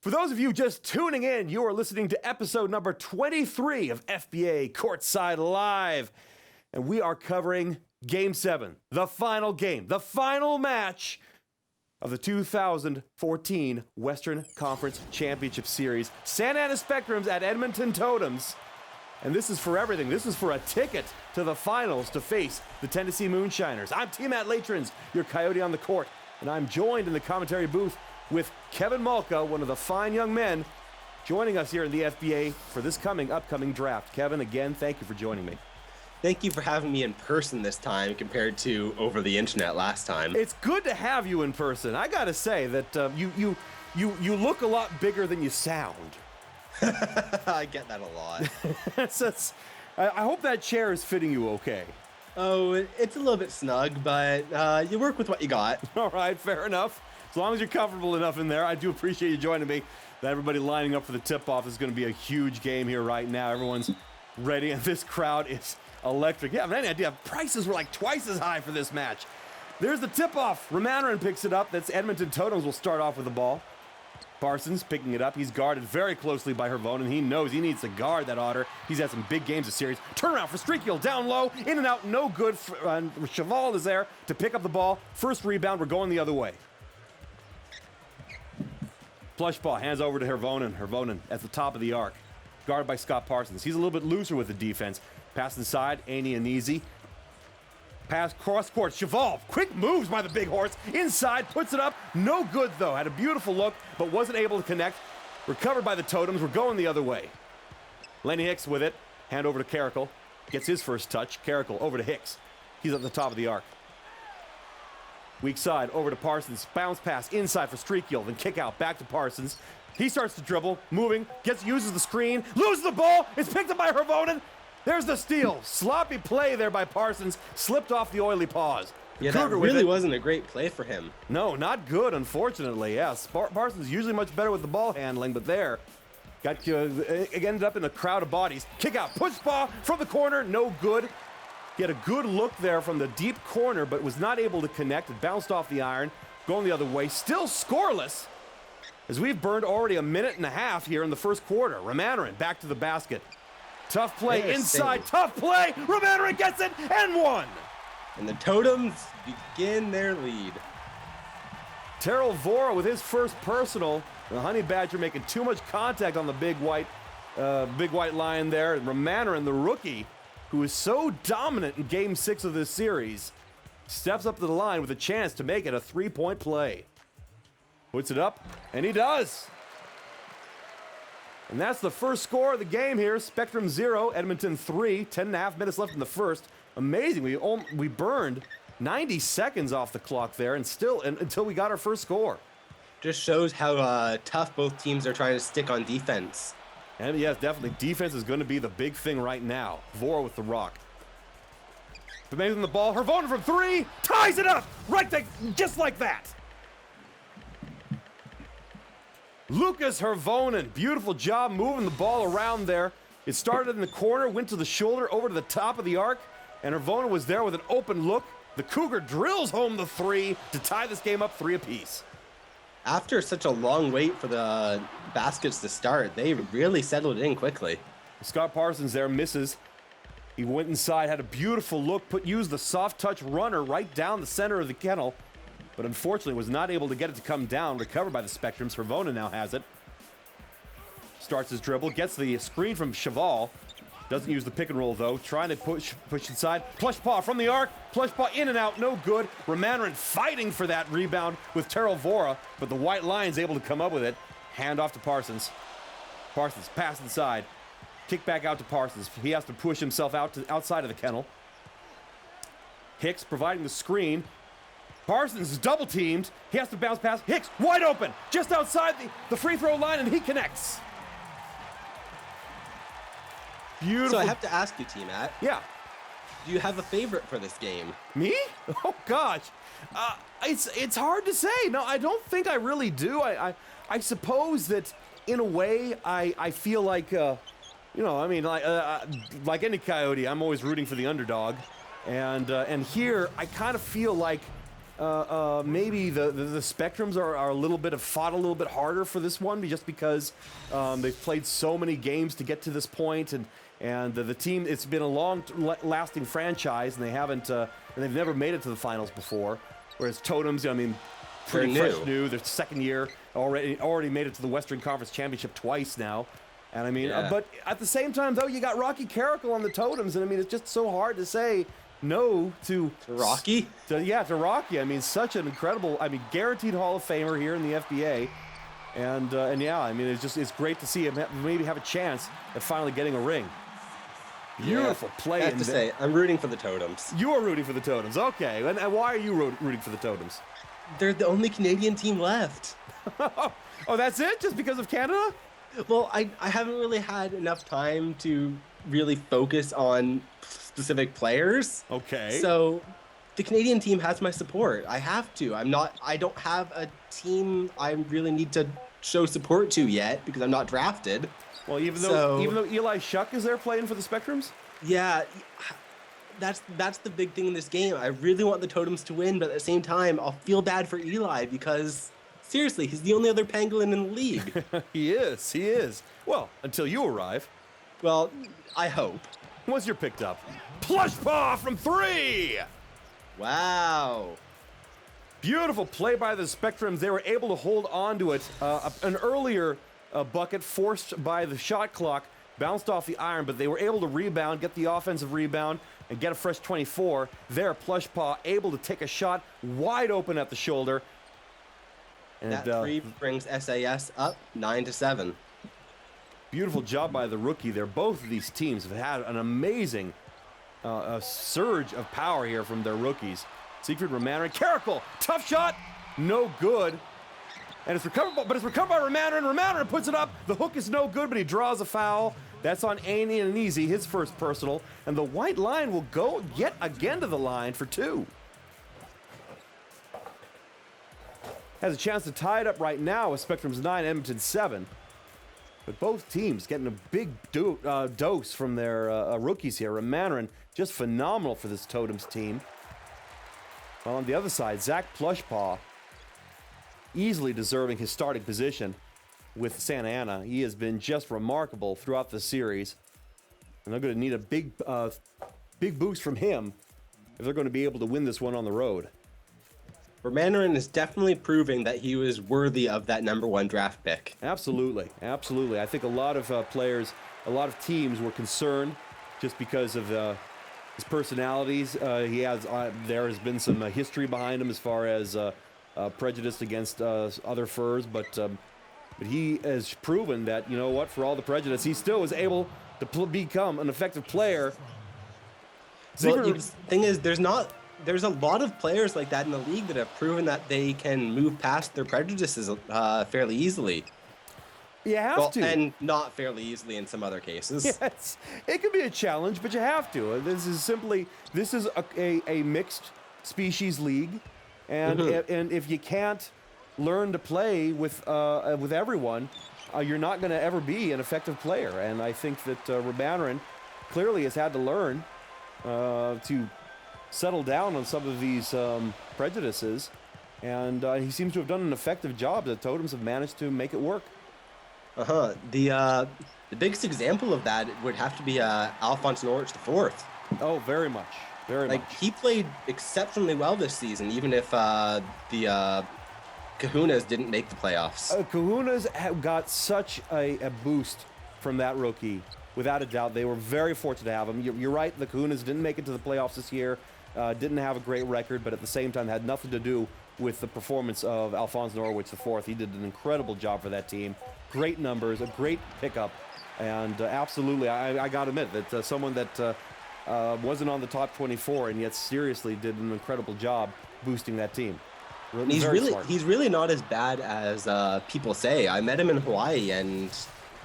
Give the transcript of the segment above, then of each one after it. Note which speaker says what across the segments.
Speaker 1: For those of you just tuning in, you are listening to episode number 23 of FBA Courtside Live. And we are covering Game 7, the final game, the final match of the 2014 Western Conference Championship Series. Santa Ana Spectrums at Edmonton Totems. And this is for everything. This is for a ticket to the finals to face the Tennessee Moonshiners. I'm T-Matt Latrans, your Coyote on the court. And I'm joined in the commentary booth with Kevin Malka, one of the fine young men, joining us here in the FBA for this upcoming draft. Kevin, again, thank you for joining me.
Speaker 2: Thank you for having me in person this time compared to over the internet last time.
Speaker 1: It's good to have you in person. I gotta say that you look a lot bigger than you sound.
Speaker 2: I get that a lot.
Speaker 1: I hope that chair is fitting you okay.
Speaker 2: Oh, it's a little bit snug, but you work with what you got.
Speaker 1: All right, fair enough. As long as you're comfortable enough in there, I do appreciate you joining me. Everybody lining up for the tip-off. This is going to be a huge game here right now. Everyone's ready, and this crowd is electric. Yeah, I have any idea. Prices were like twice as high for this match. There's the tip-off. Romanarin picks it up. That's Edmonton Totems will start off with the ball. Parsons picking it up. He's guarded very closely by Hervonen. He knows he needs to guard that otter. He's had some big games this series. Turnaround for Streakiel. Down low. In and out. No good. Cheval is there to pick up the ball. First rebound. We're going the other way. Plush ball. Hands over to Hervonen. Hervonen at the top of the arc. Guarded by Scott Parsons. He's a little bit looser with the defense. Pass inside. Aney and easy. Pass cross court. Cheval. Quick moves by the big horse. Inside. Puts it up. No good, though. Had a beautiful look, but wasn't able to connect. Recovered by the Totems. We're going the other way. Lenny Hicks with it. Hand over to Carrickle. Gets his first touch. Carrickle over to Hicks. He's at the top of the arc. Weak side. Over to Parsons. Bounce pass. Inside for Streakiel. Then kick out. Back to Parsons. He starts to dribble. Moving. Uses the screen. Loses the ball. It's picked up by Hervonen. There's the steal. Sloppy play there by Parsons. Slipped off the oily paws.
Speaker 2: Yeah, that really wasn't a great play for him.
Speaker 1: No, not good, unfortunately. Yes, Parsons usually much better with the ball handling, but there. Ended up in a crowd of bodies. Kick out. Push ball from the corner. No good. He had a good look there from the deep corner, but was not able to connect. It bounced off the iron. Going the other way. Still scoreless, as we've burned already a minute and a half here in the first quarter. Romanarin back to the basket. Tough play inside, tough play. Romanarin gets it and one.
Speaker 2: And the Totems begin their lead.
Speaker 1: Terrell Vora with his first personal. The Honey Badger making too much contact on the big white line there. And Romanarin, the rookie, who is so dominant in Game 6 of this series, steps up to the line with a chance to make it a three-point play. Puts it up, and he does. And that's the first score of the game here. Spectrum 0, Edmonton 3. 10.5 minutes left in the first. Amazing. We burned 90 seconds off the clock there, and until we got our first score.
Speaker 2: Just shows how tough both teams are trying to stick on defense.
Speaker 1: And yes, definitely. Defense is going to be the big thing right now. Vora with the rock. Amazing the ball. Hervonen from 3. Ties it up. Right there, just like that. Lucas Hervonen, beautiful job moving the ball around there. It started in the corner, went to the shoulder, over to the top of the arc, and Hervonen was there with an open look. The Cougar drills home the 3 to tie this game up 3 apiece.
Speaker 2: After such a long wait for the baskets to start, they really settled in quickly.
Speaker 1: Scott Parsons there misses. He went inside, had a beautiful look, used the soft touch runner right down the center of the kennel, but unfortunately was not able to get it to come down. Recovered by the Spectrums. Hervonen now has it. Starts his dribble. Gets the screen from Cheval. Doesn't use the pick and roll, though. Trying to push inside. Plush paw from the arc. Plush paw in and out. No good. Romanarin fighting for that rebound with Terrell Vora, but the White Lions able to come up with it. Hand off to Parsons. Parsons pass inside. Kick back out to Parsons. He has to push himself outside of the kennel. Hicks providing the screen. Parsons is double teamed. He has to bounce pass. Hicks wide open, just outside the free throw line, and he connects. Beautiful.
Speaker 2: So I have to ask you, T-Matt.
Speaker 1: Yeah.
Speaker 2: Do you have a favorite for this game?
Speaker 1: Me? Oh gosh, it's hard to say. No, I don't think I really do. I suppose that in a way I feel like like any Coyote, I'm always rooting for the underdog, and here I kind of feel like maybe the Spectrums are a little bit fought a little bit harder for this one, just because they've played so many games to get to this point, and the team, it's been a long-lasting franchise, and they've never made it to the finals before. Whereas Totems, I mean, pretty fresh new. Their second year already made it to the Western Conference Championship twice now. And I mean, but at the same time, though, you got Rocky Carrickle on the Totems, and I mean, it's just so hard to say no to
Speaker 2: Rocky.
Speaker 1: To Rocky. I mean, such an incredible, guaranteed Hall of Famer here in the FBA, and yeah, I mean, it's great to see him maybe have a chance at finally getting a ring. Beautiful play.
Speaker 2: I have to say, I'm rooting for the Totems.
Speaker 1: You are rooting for the Totems, okay? And why are you rooting for the Totems?
Speaker 2: They're the only Canadian team left.
Speaker 1: Oh, that's it? Just because of Canada?
Speaker 2: Well, I haven't really had enough time to really focus on specific players.
Speaker 1: Okay.
Speaker 2: So the Canadian team has my support. I have to. I don't have a team I really need to show support to yet because I'm not drafted.
Speaker 1: Well, even though Eli Shuck is there playing for the Spectrums?
Speaker 2: Yeah, that's the big thing in this game. I really want the Totems to win, but at the same time, I'll feel bad for Eli because seriously, he's the only other Pangolin in the league.
Speaker 1: He is. Well, until you arrive.
Speaker 2: Well, I hope.
Speaker 1: What's your picked up? Plush Paw from 3!
Speaker 2: Wow.
Speaker 1: Beautiful play by the Spectrums. They were able to hold on to it. An earlier bucket forced by the shot clock, bounced off the iron, but they were able to rebound, get the offensive rebound, and get a fresh 24. There, Plush Paw able to take a shot wide open at the shoulder. And
Speaker 2: that three brings SAS up 9-7.
Speaker 1: Beautiful job by the rookie there. Both of these teams have had an amazing surge of power here from their rookies. Siegfried Romaner, Carrickle, tough shot, no good. And it's recovered by Romaner, and Romaner puts it up. The hook is no good, but he draws a foul. That's on Aney and Easy, his first personal. And the white line will go yet again to the line for 2. Has a chance to tie it up right now with Spectrum's 9, Edmonton 7. But both teams getting a big dose from their rookies here. Romanerin, just phenomenal for this Totems team. Well, on the other side, Zach Plushpaw, easily deserving his starting position with Santa Ana. He has been just remarkable throughout the series. And they're going to need a big boost from him if they're going to be able to win this one on the road.
Speaker 2: Romanerin is definitely proving that he was worthy of that #1 draft pick.
Speaker 1: Absolutely. I think a lot of players, a lot of teams were concerned just because of his personalities. There has been some history behind him as far as prejudice against other furs, but he has proven that, you know what, for all the prejudice, he still is able to become an effective player.
Speaker 2: Well, the thing is, there's a lot of players like that in the league that have proven that they can move past their prejudices fairly easily.
Speaker 1: You have to.
Speaker 2: And not fairly easily in some other cases.
Speaker 1: Yes, it can be a challenge, but you have to. This is a mixed species league, and and if you can't learn to play with everyone, you're not going to ever be an effective player. And I think that Romanerin clearly has had to learn to settle down on some of these prejudices, and he seems to have done an effective job. The Totems have managed to make it work.
Speaker 2: The biggest example of that would have to be Alphonse Norwich IV.
Speaker 1: Oh, very much.
Speaker 2: He played exceptionally well this season, even if the Kahunas didn't make the playoffs.
Speaker 1: Kahunas got such a boost from that rookie. Without a doubt, they were very fortunate to have him. You're right, the Kahunas didn't make it to the playoffs this year, didn't have a great record, but at the same time had nothing to do with the performance of Alphonse Norwich IV. He did an incredible job for that team. Great numbers, a great pickup, and absolutely, I got to admit that someone that wasn't on the top 24 and yet seriously did an incredible job boosting that team.
Speaker 2: He's really not as bad as people say. I met him in Hawaii, and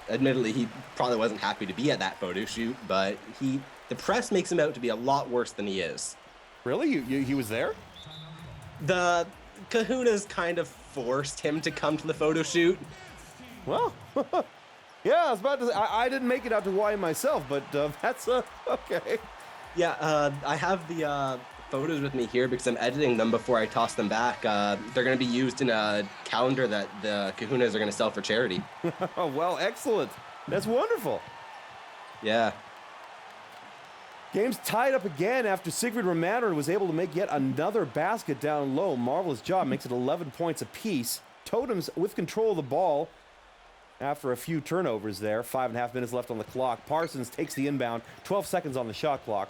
Speaker 2: admittedly, he probably wasn't happy to be at that photo shoot, but the press makes him out to be a lot worse than he is.
Speaker 1: Really? He was there?
Speaker 2: The Kahunas kind of forced him to come to the photo shoot.
Speaker 1: Well, yeah, I was about to say, I didn't make it out to Hawaii myself, but that's okay.
Speaker 2: Yeah, I have the photos with me here because I'm editing them before I toss them back. They're going to be used in a calendar that the Kahunas are going to sell for charity.
Speaker 1: Oh, well, excellent. That's wonderful.
Speaker 2: Yeah.
Speaker 1: Game's tied up again after Sigrid Romander was able to make yet another basket down low. Marvelous job. Makes it 11 points apiece. Totems with control of the ball after a few turnovers there. 5.5 minutes left on the clock. Parsons takes the inbound. 12 seconds on the shot clock.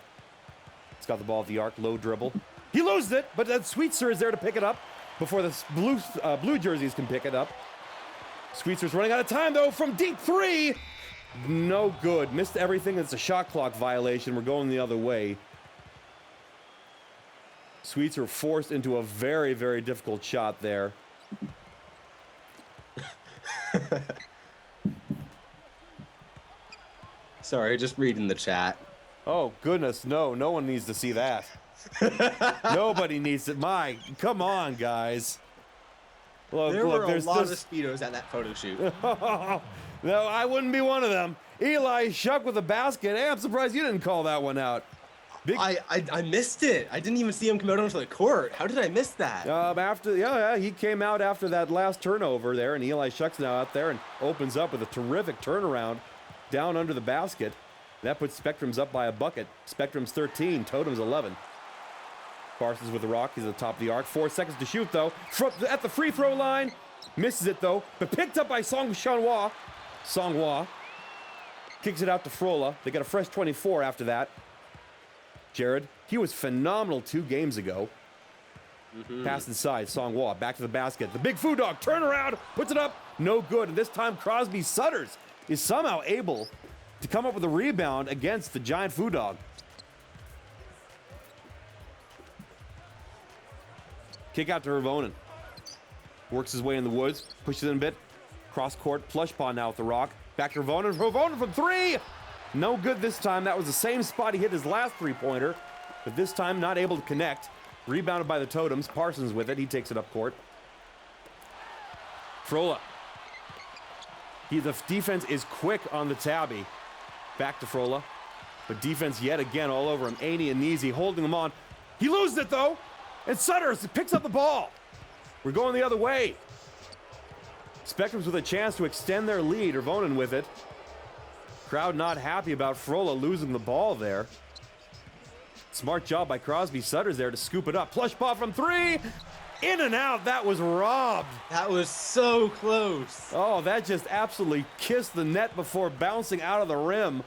Speaker 1: He's got the ball at the arc. Low dribble. He loses it, but then Sweetser is there to pick it up before the blue jerseys can pick it up. Sweetser's running out of time, though, from deep three. No good. Missed everything. It's a shot clock violation. We're going the other way. Sweetser forced into a very, very difficult shot there.
Speaker 2: Sorry, just reading the chat.
Speaker 1: Oh, goodness, no. No one needs to see that. Nobody needs it. Come on, guys. Look,
Speaker 2: there were a lot of
Speaker 1: this...
Speaker 2: Speedos at that photo shoot.
Speaker 1: No, I wouldn't be one of them. Eli Shuck with a basket. Hey, I'm surprised you didn't call that one out.
Speaker 2: I missed it. I didn't even see him come out onto the court. How did I miss that?
Speaker 1: He came out after that last turnover there, and Eli Shuck's now out there and opens up with a terrific turnaround down under the basket. That puts Spectrums up by a bucket. Spectrums 13, Totems 11. Parsons with the rock. He's at the top of the arc. 4 seconds to shoot, though. At the free throw line. Misses it, though. But picked up by Songhua. Kicks it out to Frola. They got a fresh 24 after that. Jared, he was phenomenal 2 games ago. Pass inside. Songhua back to the basket. The big Foo Dog turnaround. Puts it up. No good. And this time Crosby Sutters is somehow able to come up with a rebound against the giant Foo Dog. Kick out to Hervonen. Works his way in the woods. Pushes in a bit. Cross court. Plush paw now with the rock. Back to Hervonen. Hervonen from 3. No good this time. That was the same spot he hit his last 3-pointer. But this time not able to connect. Rebounded by the Totems. Parsons with it. He takes it up court. Frola. The defense is quick on the tabby. Back to Frola. But defense yet again all over him. Aney and Neasy holding him on. He loses it, though. And Sutters picks up the ball. We're going the other way. Spectrums with a chance to extend their lead. Hervonen with it. Crowd not happy about Frola losing the ball there. Smart job by Crosby Sutters there to scoop it up. Plush ball from 3. In and out. That was robbed.
Speaker 2: That was so close.
Speaker 1: Oh, that just absolutely kissed the net before bouncing out of the rim.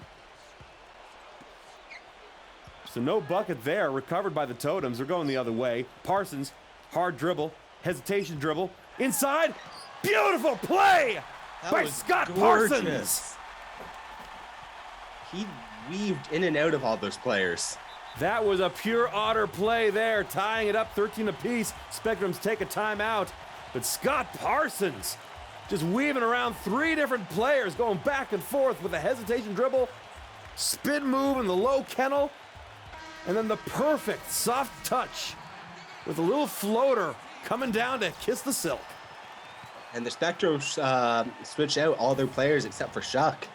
Speaker 1: So no bucket there. Recovered by the Totems. They're going the other way. Parsons, hard dribble, hesitation dribble. Inside. Beautiful play by Scott Parsons.
Speaker 2: He weaved in and out of all those players.
Speaker 1: That was a pure otter play there, tying it up 13 apiece. Spectrums take a timeout, but Scott Parsons just weaving around 3 different players, going back and forth with a hesitation dribble, spin move in the low kennel, and then the perfect soft touch with a little floater coming down to kiss the silk.
Speaker 2: And the Spectrums switch out all their players except for Shuck.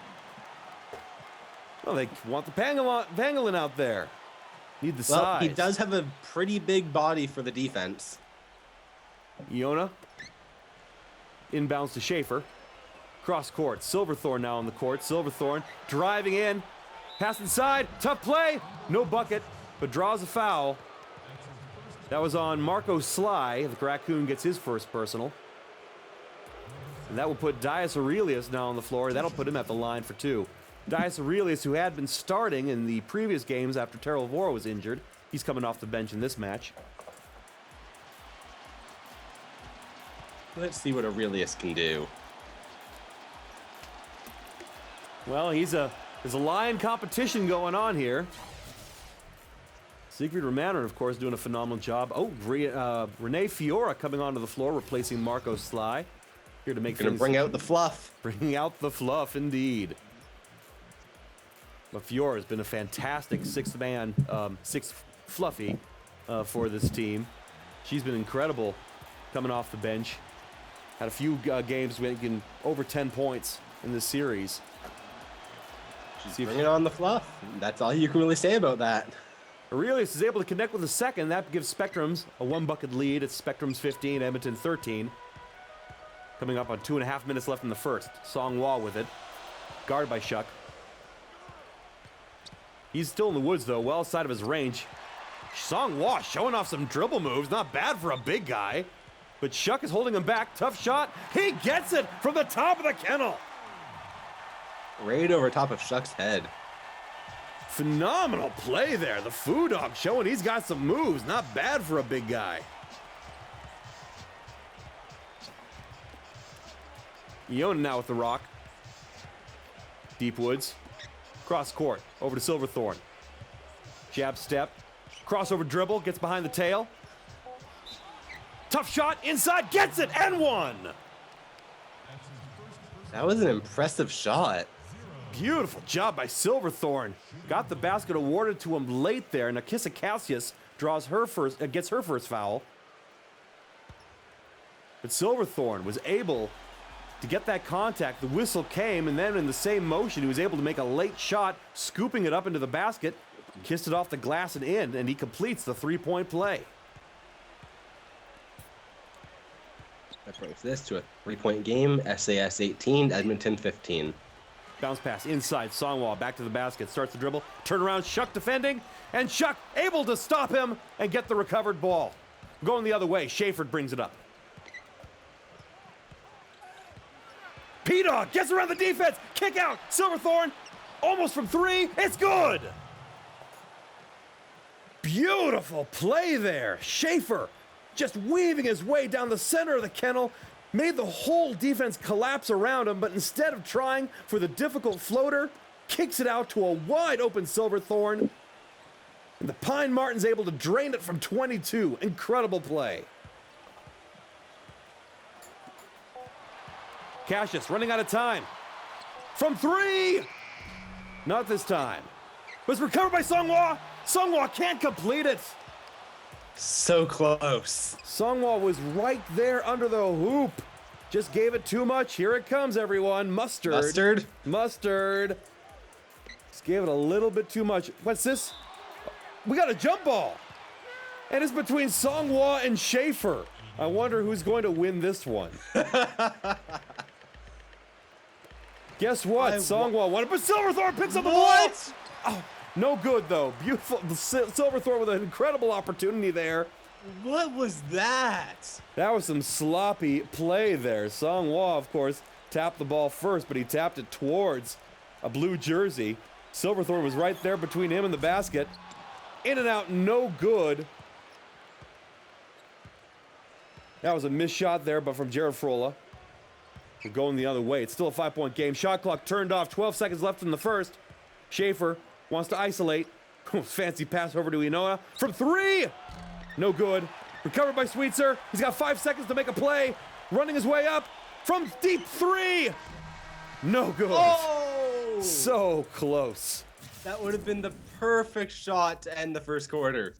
Speaker 1: Well, they want the Pangolin out there. Need the size.
Speaker 2: He does have a pretty big body for the defense.
Speaker 1: Iona. Inbounds to Schaefer. Cross court. Silverthorne now on the court. Silverthorne driving in. Pass inside. Tough play. No bucket, but draws a foul. That was on Marco Sly. The Raccoon gets his first personal. And that will put Dias Aurelius now on the floor. That'll put him at the line for 2. Dias Aurelius, who had been starting in the previous games after Terrell Vora was injured. He's coming off the bench in this match.
Speaker 2: Let's see what Aurelius can do.
Speaker 1: Well, there's a lion competition going on here. Sigrid Romander, of course, doing a phenomenal job. Oh, Renee Fiora coming onto the floor, replacing Marco Sly. Here to make things...
Speaker 2: Gonna bring out the fluff.
Speaker 1: Bringing out the fluff, indeed. But Fiora has been a fantastic sixth fluffy for this team. She's been incredible coming off the bench. Had a few games making over 10 points in this series.
Speaker 2: She's bringing on the fluff. That's all you can really say about that.
Speaker 1: Aurelius is able to connect with the second. That gives Spectrums a 1-bucket lead. It's Spectrums 15, Edmonton 13. Coming up on 2.5 minutes left in the first. Songhua with it. Guarded by Shuck. He's still in the woods, though, well outside of his range. Songhua showing off some dribble moves. Not bad for a big guy. But Shuck is holding him back. Tough shot. He gets it from the top of the kennel.
Speaker 2: Right over top of Shuck's head.
Speaker 1: Phenomenal play there. The Foo Dog showing he's got some moves. Not bad for a big guy. Iona now with the rock. Deep woods. Cross court. Over to Silverthorne. Jab step. Crossover dribble. Gets behind the tail. Tough shot. Inside. Gets it. And one.
Speaker 2: That was an impressive shot.
Speaker 1: Beautiful job by Silverthorne. Got the basket awarded to him late there. Nakisa Cassius gets her first foul. But Silverthorne was able to get that contact. The whistle came, and then in the same motion, he was able to make a late shot, scooping it up into the basket, kissed it off the glass and in, and he completes the three-point play.
Speaker 2: That brings this to a three-point game. SAS 18, Edmonton 15.
Speaker 1: Bounce pass inside. Songhua back to the basket. Starts the dribble. Turn around. Shuck defending. And Shuck able to stop him and get the recovered ball. Going the other way. Shaford brings it up. P-Dog gets around the defense. Kick out. Silverthorne almost from three. It's good. Beautiful play there. Schaefer just weaving his way down the center of the kennel. Made the whole defense collapse around him, but instead of trying for the difficult floater, kicks it out to a wide open Silverthorne. And the Pine Martin's able to drain it from 22. Incredible play. Cassius running out of time. From three! Not this time. Was recovered by Songhua. Songhua can't complete it.
Speaker 2: So close.
Speaker 1: Songhua was right there under the hoop. Just gave it too much. Here it comes, everyone. Mustard. Mustard. Just gave it a little bit too much. What's this? We got a jump ball. And it's between Songhua and Schaefer. I wonder who's going to win this one. Guess what? Songhua won it, but Silverthorne picks up the ball. Oh, no good, though. Beautiful. Silverthorne with an incredible opportunity there.
Speaker 2: What was that?
Speaker 1: That was some sloppy play there. Songhua, of course, tapped the ball first, but he tapped it towards a blue jersey. Silverthorne was right there between him and the basket. In and out, no good. That was a missed shot there, but from Jared Frola. We're going the other way. It's still a 5-point game. Shot clock turned off. 12 seconds left in the first. Schaefer wants to isolate. Fancy pass over to Inoa. From three! No good. Recovered by Sweetser. He's got 5 seconds to make a play. Running his way up. From deep three! No good.
Speaker 2: Oh!
Speaker 1: So close.
Speaker 2: That would have been the perfect shot to end the first quarter.